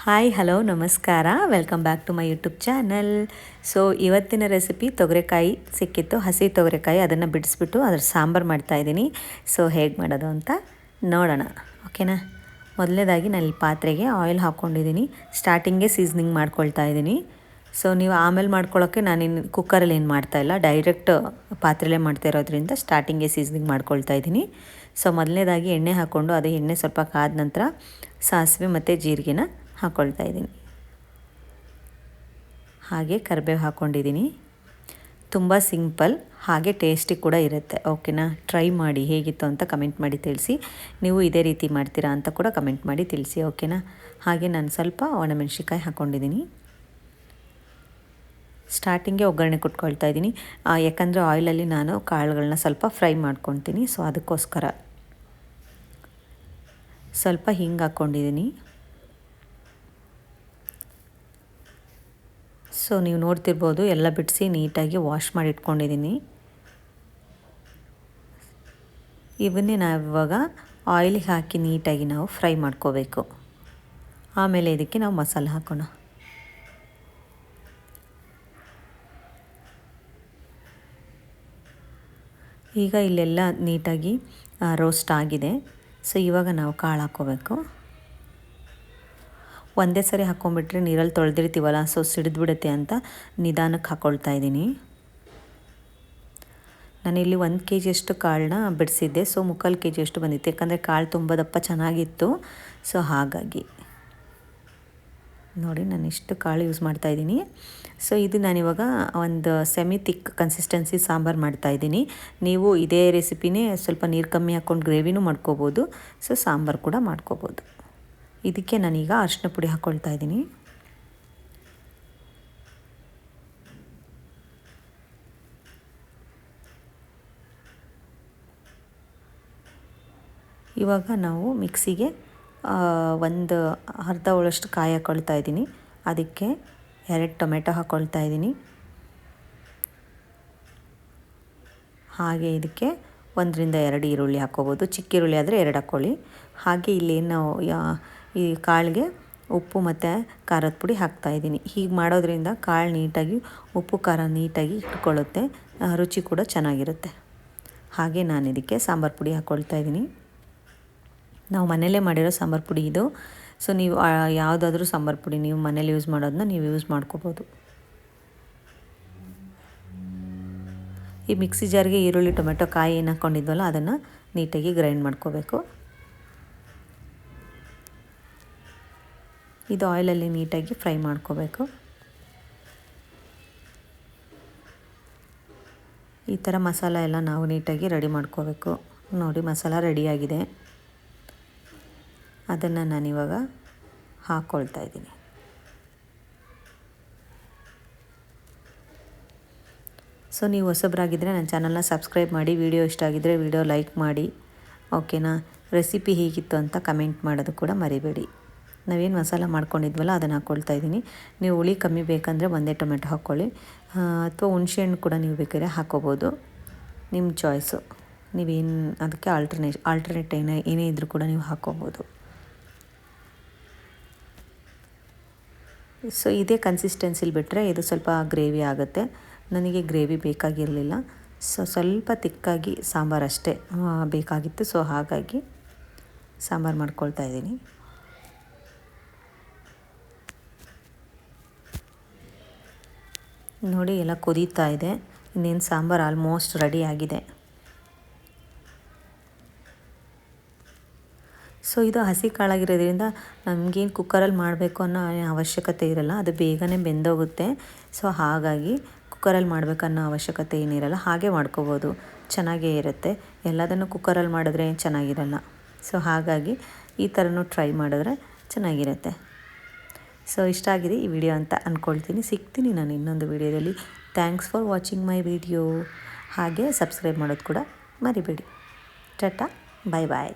Hi hello ನಮಸ್ಕಾರ, welcome back to my YouTube channel. So ಇವತ್ತಿನ recipe ತೊಗರೆಕಾಯಿ ಸಿಕ್ಕಿತ್ತು, ಹಸಿ ತೊಗರೆಕಾಯಿ. ಅದನ್ನು ಬಿಡಿಸ್ಬಿಟ್ಟು ಅದ್ರ ಸಾಂಬಾರು ಮಾಡ್ತಾಯಿದ್ದೀನಿ. ಸೊ ಹೇಗೆ ಮಾಡೋದು ಅಂತ ನೋಡೋಣ, ಓಕೆನಾ. ಮೊದಲನೇದಾಗಿ ನಾನು ಈ ಪಾತ್ರೆಗೆ ಆಯಿಲ್ ಹಾಕ್ಕೊಂಡಿದ್ದೀನಿ. ಸ್ಟಾರ್ಟಿಂಗೇ ಸೀಸ್ನಿಂಗ್ ಮಾಡ್ಕೊಳ್ತಾ ಇದ್ದೀನಿ. ಸೊ ನೀವು ಆಮೇಲೆ ಮಾಡ್ಕೊಳ್ಳೋಕ್ಕೆ ನಾನಿನ್ನು ಕುಕ್ಕರಲ್ಲಿ ಏನು ಮಾಡ್ತಾಯಿಲ್ಲ, ಡೈರೆಕ್ಟ್ ಪಾತ್ರೆಲೇ ಮಾಡ್ತಾ ಇರೋದ್ರಿಂದ ಸ್ಟಾರ್ಟಿಂಗೇ ಸೀಸ್ನಿಂಗ್ ಮಾಡ್ಕೊಳ್ತಾ ಇದ್ದೀನಿ. ಸೊ ಮೊದಲನೇದಾಗಿ ಎಣ್ಣೆ ಹಾಕ್ಕೊಂಡು ಅದು ಎಣ್ಣೆ ಸ್ವಲ್ಪ ಕಾದ ನಂತರ ಸಾಸಿವೆ ಮತ್ತು ಜೀರಿಗೆನ ಹಾಕ್ಕೊಳ್ತಾ ಇದ್ದೀನಿ. ಹಾಗೆ ಕರಿಬೇವು ಹಾಕ್ಕೊಂಡಿದ್ದೀನಿ. ತುಂಬ ಸಿಂಪಲ್, ಹಾಗೆ ಟೇಸ್ಟಿ ಕೂಡ ಇರುತ್ತೆ, ಓಕೆನಾ. ಟ್ರೈ ಮಾಡಿ ಹೇಗಿತ್ತು ಅಂತ ಕಮೆಂಟ್ ಮಾಡಿ ತಿಳಿಸಿ. ನೀವು ಇದೇ ರೀತಿ ಮಾಡ್ತೀರಾ ಅಂತ ಕೂಡ ಕಮೆಂಟ್ ಮಾಡಿ ತಿಳಿಸಿ, ಓಕೆನಾ. ಹಾಗೆ ನಾನು ಸ್ವಲ್ಪ ಒಣಮೆಣಸಿನ್ಕಾಯಿ ಹಾಕ್ಕೊಂಡಿದ್ದೀನಿ. ಸ್ಟಾರ್ಟಿಂಗೇ ಒಗ್ಗರಣೆ ಕೊಟ್ಕೊಳ್ತಾ ಇದ್ದೀನಿ, ಯಾಕಂದರೆ ಆಯಿಲಲ್ಲಿ ನಾನು ಕಾಳುಗಳನ್ನ ಸ್ವಲ್ಪ ಫ್ರೈ ಮಾಡ್ಕೊತೀನಿ. ಸೊ ಅದಕ್ಕೋಸ್ಕರ ಸ್ವಲ್ಪ ಹಿಂಗೆ ಹಾಕ್ಕೊಂಡಿದ್ದೀನಿ. ಸೊ ನೀವು ನೋಡ್ತಿರ್ಬೋದು, ಎಲ್ಲ ಬಿಡಿಸಿ ನೀಟಾಗಿ ವಾಶ್ ಮಾಡಿ ಇಟ್ಕೊಂಡಿದ್ದೀನಿ. ಇವನ್ನೇ ನಾವು ಇವಾಗ ಆಯಿಲಿಗೆ ಹಾಕಿ ನೀಟಾಗಿ ನಾವು ಫ್ರೈ ಮಾಡ್ಕೋಬೇಕು. ಆಮೇಲೆ ಇದಕ್ಕೆ ನಾವು ಮಸಾಲೆ ಹಾಕೋಣ. ಈಗ ಇಲ್ಲೆಲ್ಲ ನೀಟಾಗಿ ರೋಸ್ಟ್ ಆಗಿದೆ. ಸೊ ಇವಾಗ ನಾವು ಕಾಳು ಹಾಕ್ಕೋಬೇಕು. ಒಂದೇ ಸರಿ ಹಾಕ್ಕೊಂಬಿಟ್ರೆ ನೀರಲ್ಲಿ ತೊಳೆದಿರ್ತೀವಲ್ಲ, ಸೊ ಸಿಡಿದ್ಬಿಡುತ್ತೆ ಅಂತ ನಿಧಾನಕ್ಕೆ ಹಾಕ್ಕೊಳ್ತಾ ಇದ್ದೀನಿ. ನಾನಿಲ್ಲಿ 1 kg ಅಷ್ಟು ಕಾಳನ್ನ ಬಿಡಿಸಿದ್ದೆ. ಸೊ 3/4 kg ಅಷ್ಟು ಬಂದಿತ್ತು, ಯಾಕಂದರೆ ಕಾಳು ತುಂಬ ದಪ್ಪ ಚೆನ್ನಾಗಿತ್ತು. ಸೊ ಹಾಗಾಗಿ ನೋಡಿ ನಾನು ಇಷ್ಟು ಕಾಳು ಯೂಸ್ ಮಾಡ್ತಾಯಿದ್ದೀನಿ. ಸೊ ಇದು ನಾನಿವಾಗ ಒಂದು ಸೆಮಿ ತಿಕ್ ಕನ್ಸಿಸ್ಟೆನ್ಸಿ ಸಾಂಬಾರು ಮಾಡ್ತಾಯಿದ್ದೀನಿ. ನೀವು ಇದೇ ರೆಸಿಪಿನೇ ಸ್ವಲ್ಪ ನೀರು ಕಮ್ಮಿ ಹಾಕ್ಕೊಂಡು ಗ್ರೇವಿನೂ ಮಾಡ್ಕೋಬೋದು. ಸೊ ಸಾಂಬಾರು ಕೂಡ ಮಾಡ್ಕೋಬೋದು. ಇದಕ್ಕೆ ನಾನೀಗ ಅರಿಶಿನ ಪುಡಿ ಹಾಕ್ಕೊಳ್ತಾ ಇದ್ದೀನಿ. ಇವಾಗ ನಾವು ಮಿಕ್ಸಿಗೆ ಒಂದು ಅರ್ಧ ಹೋಳಷ್ಟು ಕಾಯಿ ಹಾಕ್ಕೊಳ್ತಾ ಇದ್ದೀನಿ. ಅದಕ್ಕೆ 2 ಟೊಮೆಟೊ ಹಾಕ್ಕೊಳ್ತಾ ಇದ್ದೀನಿ. ಹಾಗೆ ಇದಕ್ಕೆ 1 ರಿಂದ 2 ಈರುಳ್ಳಿ ಹಾಕ್ಕೋಬೋದು. ಚಿಕ್ಕ ಈರುಳ್ಳಿ ಆದರೆ 2 ಹಾಕ್ಕೊಳ್ಳಿ. ಹಾಗೆ ಇಲ್ಲೇನು ನಾವು ಈ ಕಾಳಿಗೆ ಉಪ್ಪು ಮತ್ತು ಖಾರದ ಪುಡಿ ಹಾಕ್ತಾಯಿದ್ದೀನಿ. ಹೀಗೆ ಮಾಡೋದ್ರಿಂದ ಕಾಳು ನೀಟಾಗಿ ಉಪ್ಪು ಖಾರ ನೀಟಾಗಿ ಇಟ್ಕೊಳ್ಳುತ್ತೆ, ರುಚಿ ಕೂಡ ಚೆನ್ನಾಗಿರುತ್ತೆ. ಹಾಗೆ ನಾನು ಇದಕ್ಕೆ ಸಾಂಬಾರು ಪುಡಿ ಹಾಕ್ಕೊಳ್ತಾ ಇದ್ದೀನಿ. ನಾವು ಮನೆಯಲ್ಲೇ ಮಾಡಿರೋ ಸಾಂಬಾರು ಪುಡಿ ಇದು. ಸೊ ನೀವು ಯಾವುದಾದ್ರೂ ಸಾಂಬಾರು ಪುಡಿ ನೀವು ಮನೇಲಿ ಯೂಸ್ ಮಾಡೋದನ್ನ ನೀವು ಯೂಸ್ ಮಾಡ್ಕೋಬೋದು. ಈ ಮಿಕ್ಸಿ ಜಾರ್ಗೆ ಈರುಳ್ಳಿ ಟೊಮೆಟೊ ಕಾಯಿ ಏನು ಹಾಕ್ಕೊಂಡಿದ್ವಲ್ಲ ಅದನ್ನು ನೀಟಾಗಿ ಗ್ರೈಂಡ್ ಮಾಡ್ಕೋಬೇಕು. ಇದು ಆಯಿಲಲ್ಲಿ ನೀಟಾಗಿ ಫ್ರೈ ಮಾಡ್ಕೋಬೇಕು. ಈ ಥರ ಮಸಾಲ ಎಲ್ಲ ನಾವು ನೀಟಾಗಿ ರೆಡಿ ಮಾಡ್ಕೋಬೇಕು. ನೋಡಿ ಮಸಾಲ ರೆಡಿಯಾಗಿದೆ, ಅದನ್ನು ನಾನಿವಾಗ ಹಾಕ್ಕೊಳ್ತಾ ಇದ್ದೀನಿ. ಸೊ ನೀವು ಹೊಸಬರಾಗಿದ್ದರೆ ನನ್ನ ಚಾನಲ್ನ ಸಬ್ಸ್ಕ್ರೈಬ್ ಮಾಡಿ, ವಿಡಿಯೋ ಇಷ್ಟ ಆಗಿದ್ದರೆ ವಿಡಿಯೋ ಲೈಕ್ ಮಾಡಿ, ಓಕೆನಾ. ರೆಸಿಪಿ ಹೇಗಿತ್ತು ಅಂತ ಕಮೆಂಟ್ ಮಾಡೋದು ಕೂಡ ಮರಿಬೇಡಿ. ನಾವೇನು ಮಸಾಲ ಮಾಡ್ಕೊಂಡಿದ್ವಲ್ಲ ಅದನ್ನು ಹಾಕ್ಕೊಳ್ತಾ ಇದ್ದೀನಿ. ನೀವು ಹುಳಿ ಕಮ್ಮಿ ಬೇಕಂದರೆ ಒಂದೇ ಟೊಮೆಟೊ ಹಾಕ್ಕೊಳ್ಳಿ, ಅಥವಾ ಹುಣಸೆಹಣ್ಣು ಕೂಡ ನೀವು ಬೇಕಾದ್ರೆ ಹಾಕ್ಕೋಬೋದು, ನಿಮ್ಮ ಚಾಯ್ಸು. ನೀವೇನು ಅದಕ್ಕೆ ಆಲ್ಟರ್ನೇಟ್ ಏನೇ ಇದ್ದರೂ ಕೂಡ ನೀವು ಹಾಕ್ಕೋಬೋದು. ಸೊ ಇದೇ ಕನ್ಸಿಸ್ಟೆನ್ಸಿಲಿ ಬಿಟ್ಟರೆ ಇದು ಸ್ವಲ್ಪ ಗ್ರೇವಿ ಆಗುತ್ತೆ. ನನಗೆ ಗ್ರೇವಿ ಬೇಕಾಗಿರಲಿಲ್ಲ, ಸೊ ಸ್ವಲ್ಪ ತಿಕ್ಕಾಗಿ ಸಾಂಬಾರು ಅಷ್ಟೇ ಬೇಕಾಗಿತ್ತು. ಸೊ ಹಾಗಾಗಿ ಸಾಂಬಾರು ಮಾಡ್ಕೊಳ್ತಾ ಇದ್ದೀನಿ. ನೋಡಿ ಎಲ್ಲ ಕುದೀತಾ ಇದೆ. ಇನ್ನೇನು ಸಾಂಬಾರು ಆಲ್ಮೋಸ್ಟ್ ರೆಡಿ ಆಗಿದೆ. ಸೊ ಇದು ಹಸಿ ಕಾಳಾಗಿರೋದ್ರಿಂದ ನಮಗೇನು ಕುಕ್ಕರಲ್ಲಿ ಮಾಡಬೇಕು ಅನ್ನೋ ಅವಶ್ಯಕತೆ ಇರಲ್ಲ, ಅದು ಬೇಗನೆ ಬೆಂದೋಗುತ್ತೆ. ಸೊ ಹಾಗಾಗಿ ಕುಕ್ಕರಲ್ಲಿ ಮಾಡಬೇಕನ್ನೋ ಅವಶ್ಯಕತೆ ಏನಿರಲ್ಲ, ಹಾಗೆ ಮಾಡ್ಕೋಬೋದು, ಚೆನ್ನಾಗೇ ಇರುತ್ತೆ. ಎಲ್ಲದನ್ನು ಕುಕ್ಕರಲ್ಲಿ ಮಾಡಿದ್ರೆ ಚೆನ್ನಾಗಿರಲ್ಲ. ಸೊ ಹಾಗಾಗಿ ಈ ಥರನೂ ಟ್ರೈ ಮಾಡಿದ್ರೆ ಚೆನ್ನಾಗಿರುತ್ತೆ. ಸೊ ಇಷ್ಟ ಆಗಿದೆ ಈ ವಿಡಿಯೋ ಅಂತ ಅಂದ್ಕೊಳ್ತೀನಿ. ಸಿಗ್ತೀನಿ ನಾನು ಇನ್ನೊಂದು ವಿಡಿಯೋದಲ್ಲಿ. Thanks for watching my video. ಹಾಗೆ ಸಬ್ಸ್ಕ್ರೈಬ್ ಮಾಡೋದು ಕೂಡ ಮರಿಬೇಡಿ. ಟಾಟಾ, ಬಾಯ್ ಬಾಯ್.